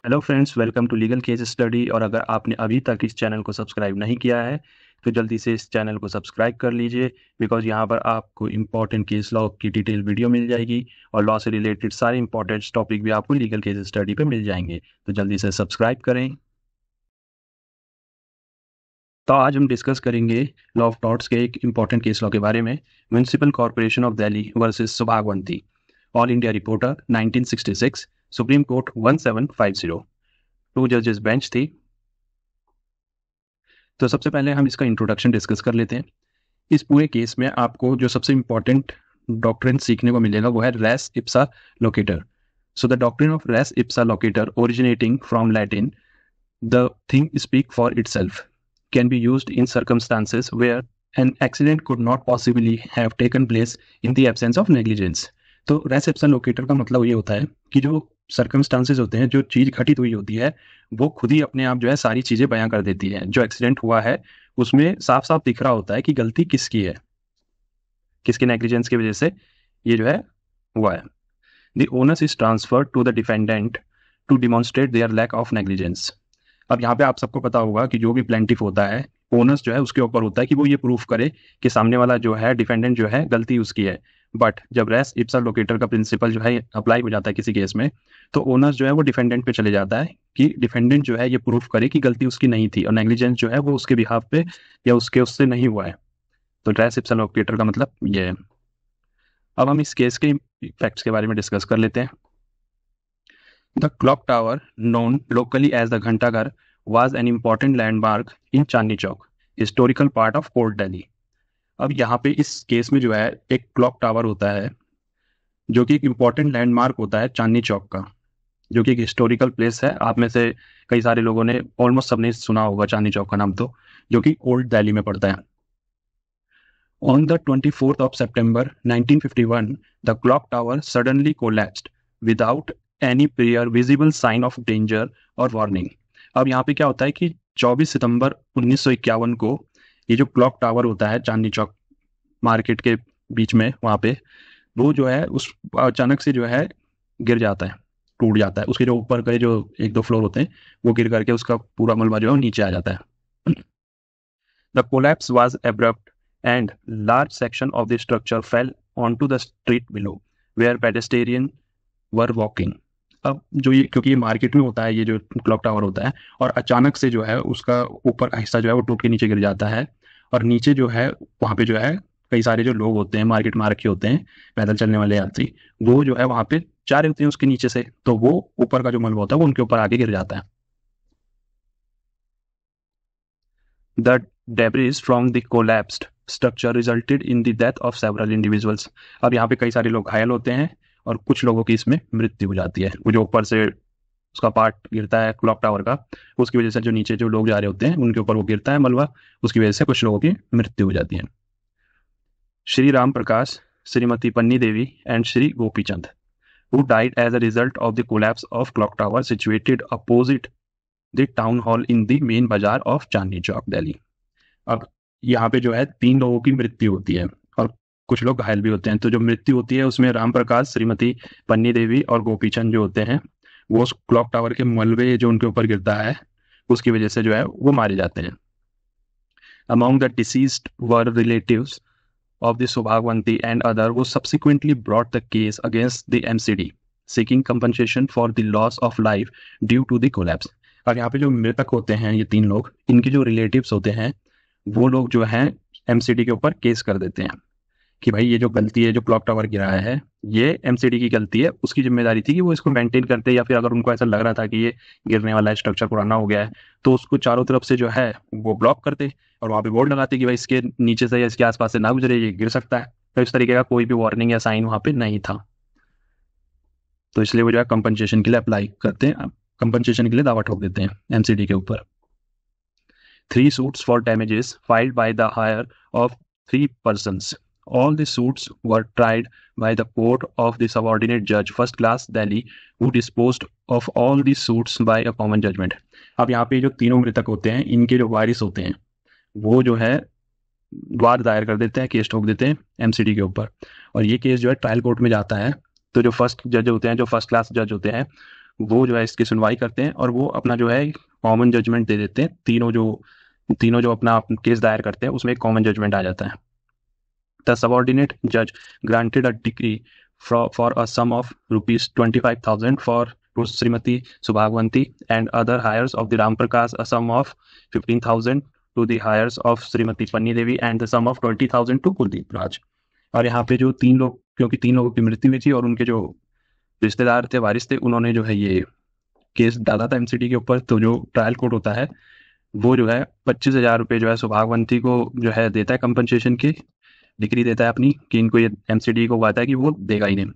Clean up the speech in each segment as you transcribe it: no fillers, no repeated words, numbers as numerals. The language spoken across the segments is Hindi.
Hello friends, welcome to legal case study. और अगर आपने अभी तक इस चैनल को सब्सक्राइब नहीं किया है तो जल्दी से इस चैनल को सब्सक्राइब कर लीजिए, बिकॉज यहाँ पर आपको इम्पॉर्टेंट केस लॉ की डिटेल वीडियो मिल जाएगी और लॉ से रिलेटेड सारे इंपॉर्टेंट टॉपिक भी आपको लीगल केस स्टडी पे मिल जाएंगे। तो जल्दी से सब्सक्राइब करें। तो आज हम डिस्कस करेंगे लॉ ऑफ टॉर्ट्स के एक इम्पॉर्टेंट केस लॉ के बारे में, Municipal Corporation of Delhi versus Subhagwanti, All India Reporter 1966, Supreme Court 1750। 2 जजेस बेंच थी। तो सबसे पहले हम इसका इंट्रोडक्शन डिस्कस कर लेते हैं। इस पूरे केस में आपको जो सबसे इम्पॉर्टेंट डॉक्ट्रिन सीखने को मिलेगा वो है res ipsa loquitur. So the doctrine of res ipsa loquitur originating from Latin the thing speak for itself can be used in circumstances where an accident could not possibly have taken place in the absence of negligence. तो रेस इप्सा लोकेटर का मतलब ये होता है कि जो सर्कमस्टांसेस होते हैं, जो चीज़ घटित हुई होती है, वो खुद ही अपने आप जो है सारी चीज़ें बयां कर देती है। जो एक्सीडेंट हुआ है उसमें साफ साफ दिख रहा होता है कि गलती किसकी है, किसके नेग्लिजेंस की वजह से ये जो है हुआ है। The onus is transferred to the defendant to demonstrate there lack of negligence. अब यहाँ पे आप सबको पता होगा कि जो भी प्लेंटिफ होता है, ओनस जो है उसके ऊपर होता है कि वो ये प्रूफ करे कि सामने वाला जो है डिफेंडेंट जो है गलती उसकी है। बट जब रेस इप्सा लोकेटर का प्रिंसिपल जो है अप्लाई हो जाता है किसी केस में, तो ओनस जो है वो डिफेंडेंट पे चले जाता है कि डिफेंडेंट जो है ये प्रूफ करे कि गलती उसकी नहीं थी और नेग्लिजेंस जो है वो उसके बिहाफ पे या उससे नहीं हुआ है। तो रेस इप्सा लोकेटर का मतलब ये है। अब हम इस केस के फैक्ट्स के बारे में डिस्कस कर लेते हैं। The clock tower, known locally as the Ghantaghar, was an important landmark in Chandni Chowk, historical part of old Delhi. अब यहाँ पे इस केस में जो है एक क्लॉक टावर होता है जो कि एक इम्पॉर्टेंट लैंडमार्क होता है चांदनी चौक का, जो कि एक हिस्टोरिकल प्लेस है। आप में से कई सारे लोगों ने, ऑलमोस्ट सबने सुना होगा चांदनी चौक का नाम, तो जो कि ओल्ड दिल्ली में पड़ता है। On the 24th of September 1951, the clock tower suddenly collapsed without any prior visible sign of danger or warning। अब यहाँ पे क्या होता है कि 24 सितंबर 1951 को ये जो क्लॉक टावर होता है चांदनी चौक मार्केट के बीच में, वहाँ पे वो जो है उस अचानक से जो है गिर जाता है, टूट जाता है। उसके जो ऊपर के जो एक दो फ्लोर होते हैं वो गिर करके उसका पूरा मलबा जो है नीचे आ जाता है। The collapse was abrupt and large section of the structure fell onto the street below where pedestrians were walking। अब जो ये, क्योंकि ये मार्केट में होता है ये जो क्लॉक टावर होता है, और अचानक से जो है उसका ऊपर का हिस्सा जो है वो टूट के नीचे गिर जाता है, और नीचे जो है वहाँ पे जो है कई सारे जो लोग होते हैं मार्केट में रखे होते हैं, पैदल चलने वाले यात्री, वो जो है वहाँ पे जा रहे होते हैं उसके नीचे से, तो वो ऊपर का जो मलबा होता है वो उनके ऊपर आके गिर जाता है। The debris from the collapsed structure resulted in the death of several individuals। अब यहाँ पे कई सारे लोग घायल होते हैं और कुछ लोगों की इसमें मृत्यु हो जाती है। वो जो ऊपर से उसका पार्ट गिरता है क्लॉक टावर का, उसकी वजह से जो नीचे जो लोग जा रहे होते हैं उनके ऊपर वो गिरता है मलबा, उसकी वजह से कुछ लोगों की मृत्यु हो जाती है। Shri Ram Prakash, Shrimati Panni Devi and Shri Gopichand, who died as a result of the collapse of clock tower situated opposite the town hall in the main bazaar of Chandni Chowk Delhi. अब यहाँ पे जो है 3 लोगों की मृत्यु होती है और कुछ लोग घायल भी होते हैं। तो जो मृत्यु होती है उसमें राम प्रकाश, श्रीमती पन्नी देवी और गोपीचंद जो होते हैं, वो उस क्लॉक टावर के मलबे जो उनके ऊपर गिरता है उसकी वजह से जो है वो मारे जाते हैं। Among the deceased were relatives of the Subhagwanti and other who subsequently brought the case against the MCD seeking compensation for the loss of life due to the collapse। अब यहाँ पे जो मृतक होते हैं ये 3 लोग, इनके जो रिलेटिव्स होते हैं वो लोग जो हैं एमसीडी के ऊपर केस कर देते हैं कि भाई ये जो गलती है, जो क्लॉक टावर गिराया है, ये एमसीडी की गलती है, उसकी जिम्मेदारी थी कि वो इसको मेंटेन करते, या फिर अगर उनको ऐसा लग रहा था कि ये गिरने वाला है, स्ट्रक्चर पुराना हो गया है, तो उसको चारों तरफ से जो है वो ब्लॉक करते और वहाँ पे बोर्ड लगाते कि भाई इसके नीचे से या इसके आसपास से ना गुजरे, ये गिर सकता है। तो इस तरीके का कोई भी वार्निंग या साइन वहाँ पे नहीं था, तो इसलिए वो जो है कंपनसेशन के लिए अप्लाई करते हैं, कंपनसेशन के लिए दावा ठोक देते हैं एमसीडी के ऊपर। 3 suits for damages filed by the hire of 3 persons। All the suits were tried by the court of the subordinate judge first class Delhi, who disposed of all the suits by a common judgment। अब यहाँ पे जो तीनों मृतक होते हैं इनके जो वारिस होते हैं वो जो है वाद दायर कर देते हैं, केस ठोक देते हैं एमसीडी के ऊपर, और ये केस जो है ट्रायल कोर्ट में जाता है। तो जो फर्स्ट जज होते हैं, जो फर्स्ट क्लास जज होते हैं, वो जो है इसकी सुनवाई करते हैं और वो अपना जो है कॉमन जजमेंट दे देते हैं। तीनों जो अपना केस दायर करते हैं उसमें एक कॉमन जजमेंट आ जाता है। The subordinate judge granted a decree for a sum of rupees 25,000 for to Srimati Subhagwanti and other hires of the Ramprakash, a sum of 15,000 to the hires of Srimati Panni Devi and the sum of 20,000 to Kuldeep Raj। और यहाँ पे जो तीन लोग, क्योंकि तीन लोगों की मृत्यु हुई थी और उनके जो रिश्तेदार थे, वारिस थे, उन्होंने जो है ये केस डाला था एमसीडी के ऊपर। तो जो ट्रायल कोर्ट होता है वो जो है 25,000 रुपये जो है सुभागवंती को जो है देता है कंपनसेशन की, डिग्री देता है अपनी कि इनको ये एमसीडी को कहता है कि वो देगा ही नहीं।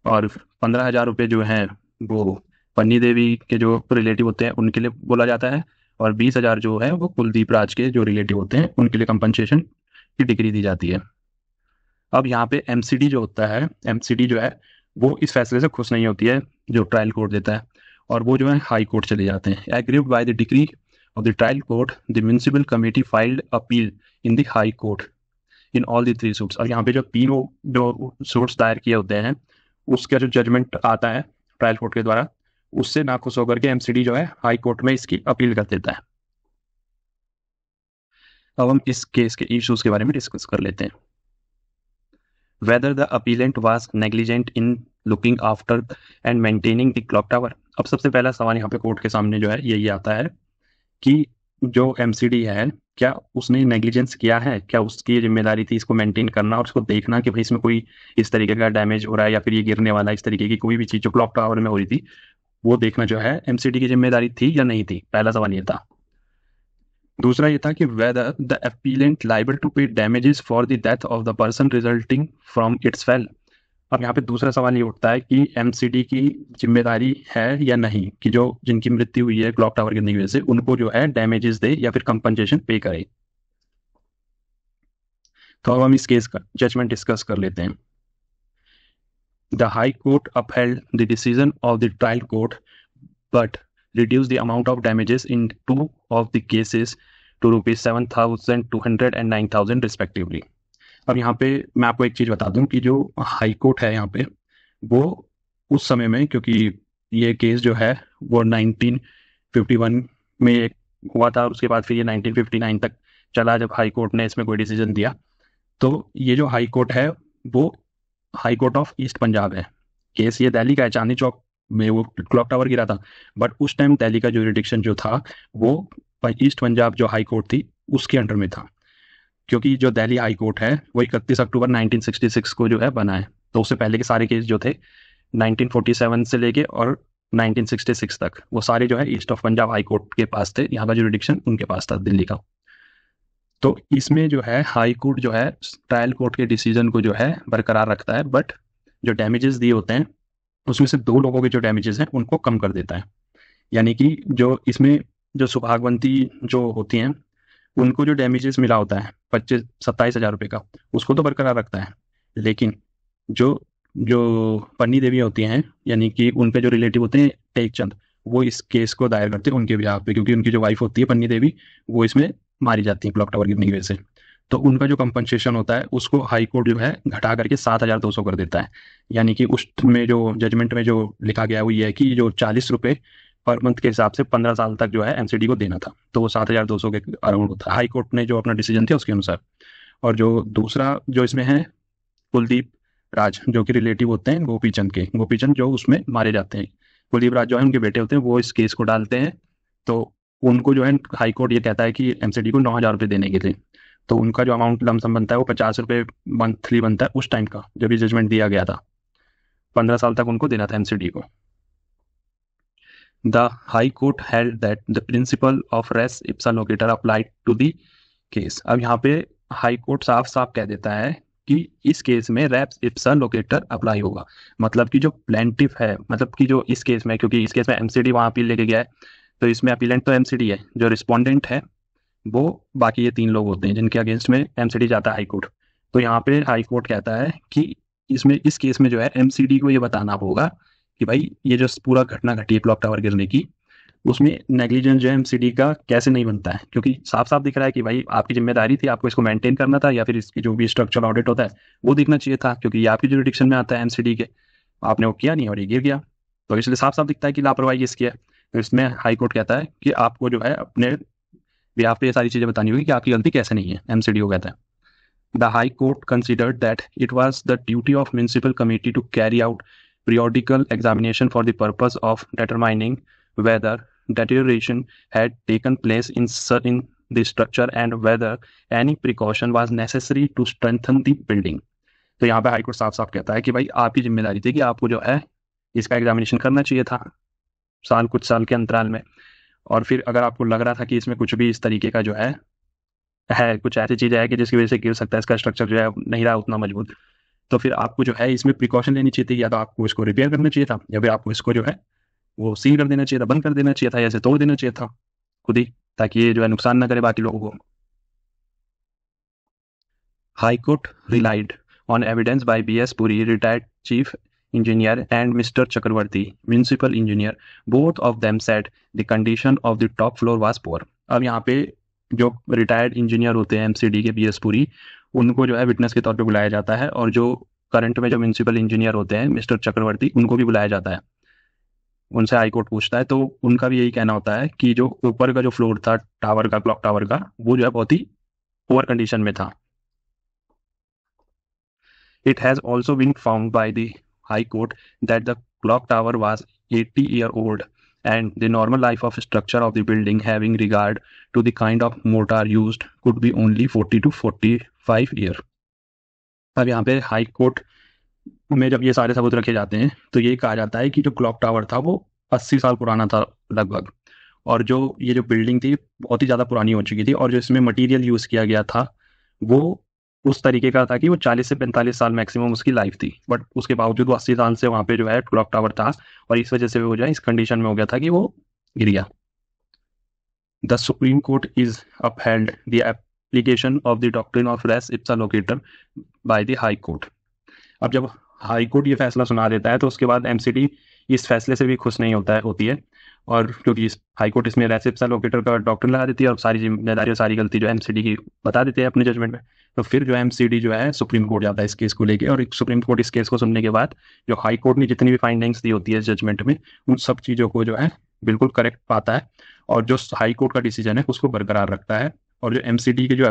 और 15,000 रुपये जो हैं वो पन्नी देवी के जो रिलेटिव होते हैं उनके लिए बोला जाता है, और 20,000 जो है वो कुलदीप राज के जो रिलेटिव होते हैं उनके लिए कंपनसेशन की डिग्री दी जाती है। अब यहाँ पे एमसीडी जो होता है, एमसीडी जो है वो इस फैसले से खुश नहीं होती है जो ट्रायल कोर्ट देता है, और वो जो है हाई कोर्ट चले जाते हैं। Aggrieved by the degree of the trial court, the municipal committee filed appeal in the High court in all the 3 suits. और यहाँ पे जो तीनों जो सूट्स दायर किए होते हैं उसका जो जजमेंट आता है ट्रायल कोर्ट के द्वारा, उससे नाखुश होकर के एमसीडी जो है हाई कोर्ट में इसकी अपील कर देता है। अब हम इस केस के इश्यूज के बारे में डिस्कस कर लेते हैं। Whether the appellant was negligent in looking after and maintaining the clock tower। अब सबसे पहला सवाल यहाँ पे कोर्ट के सामने जो है यही आता है कि जो एमसीडी है क्या उसने नेग्लिजेंस किया है, क्या उसकी जिम्मेदारी थी इसको मेंटेन करना और उसको देखना कि भाई इसमें कोई इस तरीके का डैमेज हो रहा है या फिर ये गिरने वाला है, इस तरीके की कोई भी चीज़ जो क्लॉक टावर में हो रही थी वो देखना जो है एमसीडी की जिम्मेदारी थी या नहीं थी। पहला सवाल ये था। दूसरा ये था कि whether the appellant liable to pay damages for the death of the person resulting from its fail. अब यहाँ पे दूसरा सवाल ये उठता है कि एमसीडी की जिम्मेदारी है या नहीं कि जो जिनकी मृत्यु हुई है क्लॉक टावर गिरने की वजह से उनको जो है डैमेजेस दे या फिर कंपनसेशन पे करे। तो अब हम इस केस का जजमेंट डिस्कस कर लेते हैं। The High court upheld the decision of the trial court but reduce the amount of damages in 2 of the cases to rupees 7,200 and 9,000 respectively। अब यहाँ पे मैं आपको एक चीज़ बता दूं कि जो हाई कोर्ट है यहाँ पे वो उस समय में, क्योंकि ये केस जो है वो 1951 में हुआ था, उसके बाद फिर ये 1959 तक चला जब हाई कोर्ट ने इसमें कोई डिसीजन दिया। तो ये जो हाई कोर्ट है वो high court of east Punjab है। केस ये दिल्ली का है, चांदनी चौक में वो क्लॉक टावर गिरा था, बट उस टाइम दिल्ली का जुरिडिक्शन जो था वो ईस्ट पंजाब जो हाई कोर्ट थी उसके अंडर में था, क्योंकि जो दिल्ली हाई कोर्ट है वो 31 अक्टूबर 1966 को जो है बना है। तो उससे पहले के सारे केस जो थे 1947 से लेके और 1966 तक वो सारे जो है east of Punjab high court के पास थे, यहाँ का जुरिडिक्शन उनके पास था दिल्ली का। तो इसमें जो है हाई कोर्ट जो है ट्रायल कोर्ट के डिसीजन को जो है बरकरार रखता है, बट जो डैमेजेस दिए होते हैं उसमें से 2 लोगों के जो डैमेजेस हैं उनको कम कर देता है। यानी कि जो इसमें जो सुभागवंती जो होती हैं उनको जो डैमेजेस मिला होता है 27,000 रुपये का, उसको तो बरकरार रखता है, लेकिन जो जो पन्नी देवी होती हैं यानी कि उनके जो रिलेटिव होते हैं टेकचंद, वो इस केस को दायर करते हैं उनके बिहाफ पे, क्योंकि उनकी जो वाइफ होती है पन्नी देवी वो इसमें मारी जाती है क्लॉक टावर गिरने की वजह से। तो उनका जो कंपनसेशन होता है उसको हाई कोर्ट जो है घटा करके 7,200 कर देता है। यानी कि उसमें जो जजमेंट में जो लिखा गया वो ये है कि जो 40 रुपये पर मंथ के हिसाब से 15 साल तक जो है एमसीडी को देना था, तो वो 7,200 के अराउंड होता है हाई कोर्ट ने जो अपना डिसीजन था उसके अनुसार। और जो दूसरा जो इसमें है कुलदीप राज जो कि रिलेटिव होते हैं गोपीचंद के, गोपीचंद जो उसमें मारे जाते हैं, कुलदीप राज जो है उनके बेटे होते हैं, वो इस केस को डालते हैं। तो उनको जो है हाई कोर्ट ये कहता है कि एमसीडी को 9,000 रुपये देने के लिए, तो उनका जो अमाउंट लमसम बनता है वो 50 रुपये मंथली बनता है उस टाइम का जब ये जजमेंट दिया गया था। 15 साल तक उनको देना था एमसीडी को। The High Court held that the principle of res ipsa loquitur applied to the case. अब यहाँ पे हाई कोर्ट साफ साफ कह देता है कि इस केस में रेप्स इप्सा लोकेटर अप्लाई होगा। मतलब कि जो प्लेंटिफ है, मतलब कि जो इस केस में, क्योंकि इस केस में एमसीडी वहाँ अपील लेके गया है, तो इसमें अपीलेंट तो एमसीडी है, जो रिस्पोंडेंट है वो बाकी ये 3 लोग होते हैं जिनके अगेंस्ट में एमसीडी जाता है हाई कोर्ट। तो यहाँ पे हाई कोर्ट कहता है कि इसमें इस केस में जो है एमसीडी को ये बताना होगा कि भाई ये जो पूरा घटना घटी है क्लॉक टावर गिरने की, उसमें नेग्लिजेंस जो है एमसीडी का कैसे नहीं बनता है, क्योंकि साफ साफ दिख रहा है कि भाई आपकी जिम्मेदारी थी, आपको इसको मेंटेन करना था, या फिर इसकी जो भी स्ट्रक्चरल ऑडिट होता है वो देखना चाहिए था, क्योंकि ये आपकी जुरिडिक्शन में आता है एमसीडी के, आपने वो किया नहीं और ये गिर गया। तो इसलिए साफ साफ दिखता है कि लापरवाही किसकी है। तो इसमें हाई कोर्ट कहता है कि आपको जो है अपने बिहाफ पे ये सारी चीज़ें बतानी होगी कि आपकी गलती कैसे नहीं है। MCDO कहता है The High Court considered that it was the duty of municipal committee to carry out periodical examination for the purpose of determining whether deterioration had taken place in the structure and whether any precaution was necessary to strengthen the building. तो यहाँ पे हाईकोर्ट साफ साफ कहता है कि भाई आपकी जिम्मेदारी थी कि आपको जो है इसका एग्जामिनेशन करना चाहिए था कुछ साल के अंतराल में। और फिर अगर आपको लग रहा था कि इसमें कुछ भी इस तरीके का जो है कुछ ऐसी चीज़ें है कि जिसकी वजह से गिर सकता है, इसका स्ट्रक्चर जो है नहीं रहा उतना मजबूत, तो फिर आपको जो है इसमें प्रिकॉशन लेनी चाहिए थी। या तो आपको इसको रिपेयर करना चाहिए था, या फिर आपको इसको जो है वो सील कर देना चाहिए था, बंद कर देना चाहिए था, या ऐसे तोड़ देना चाहिए था खुद ही, ताकि ये जो है नुकसान ना करे बाकी लोगों को। High court relied on evidence by B.S. Puri, retired chief engineer, and Mr. Chakravarti, municipal engineer. Both of them said the condition of the top floor was poor. अब यहाँ पे जो रिटायर्ड इंजीनियर होते हैं MCD के BS पुरी, उनको जो है विटनेस के तौर पे बुलाया जाता है, और जो करंट में जो म्यूनसिपल इंजीनियर होते हैं मिस्टर चक्रवर्ती, उनको भी बुलाया जाता है। उनसे हाईकोर्ट पूछता है तो उनका भी यही कहना होता है कि जो ऊपर का जो फ्लोर था टावर का, क्लॉक टावर का, वो जो है बहुत ही पुअर कंडीशन में था। It has also been found by the High Court that the clock tower was 80-year-old and the normal life of structure of the building, having regard to the kind of mortar used, could be only 40 to 45 year. अब यहाँ पे हाई कोर्ट में जब ये सारे सबूत रखे जाते हैं तो ये कहा जाता है कि जो क्लॉक टावर था वो 80 साल पुराना था लगभग, और जो ये जो बिल्डिंग थी बहुत ही ज़्यादा पुरानी हो चुकी थी, और जो इसमें मटेरियल यूज़ किया गया था वो उस तरीके का था कि वो 40 से 45 साल मैक्सिमम उसकी लाइफ थी, बट उसके बावजूद वो 80 साल से वहाँ पे जो है क्लॉक टावर था, और इस वजह से वो जो है इस कंडीशन में हो गया था कि वो गिर गया। The Supreme Court is upheld the application of the doctrine of res ipsa loquitur by the High Court. अब जब हाई कोर्ट ये फैसला सुना देता है तो उसके बाद MCD इस फैसले से भी खुश नहीं होती है, और क्योंकि हाई कोर्ट इसमें रेस इप्सा लोकेटर का डॉक्ट्रिन लगा देती है और सारी जिम्मेदारी और सारी गलती जो MCD की बता देते हैं अपने जजमेंट में। तो फिर जो MCD जो है सुप्रीम कोर्ट जाता है इस केस को लेके, और सुप्रीम कोर्ट इस केस को सुनने के बाद जो हाई कोर्ट ने जितनी भी फाइंडिंग्स दी होती है जजमेंट में, उन सब चीज़ों को जो है बिल्कुल करेक्ट पाता है, और जो हाई कोर्ट का डिसीजन है उसको बरकरार रखता है। और जो MCD के जो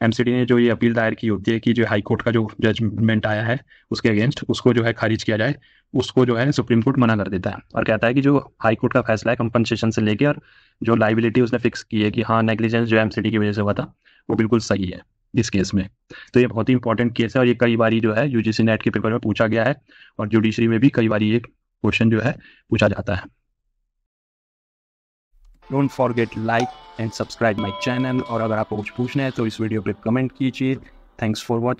MCD ने जो ये अपील दायर की होती है कि जो हाई कोर्ट का जो जजमेंट आया है उसके अगेंस्ट, उसको जो है खारिज किया जाए, उसको जो है सुप्रीम कोर्ट मना कर देता है और कहता है कि जो हाई कोर्ट का फैसला है कंपनसेशन से लेके और जो लाइबिलिटी उसने फिक्स की है कि हाँ नेग्लिजेंस जो MCD की वजह से हुआ था वो बिल्कुल सही है इस केस में। तो ये बहुत ही इंपॉर्टेंट केस है, और ये कई बार जो है UGC नेट के पेपर में पूछा गया है, और जुडिशरी में भी कई बार ये क्वेश्चन जो है पूछा जाता है। Don't forget like and subscribe my channel, और अगर आपको कुछ पूछना है तो इस वीडियो पे कमेंट कीजिए। Thanks for watching.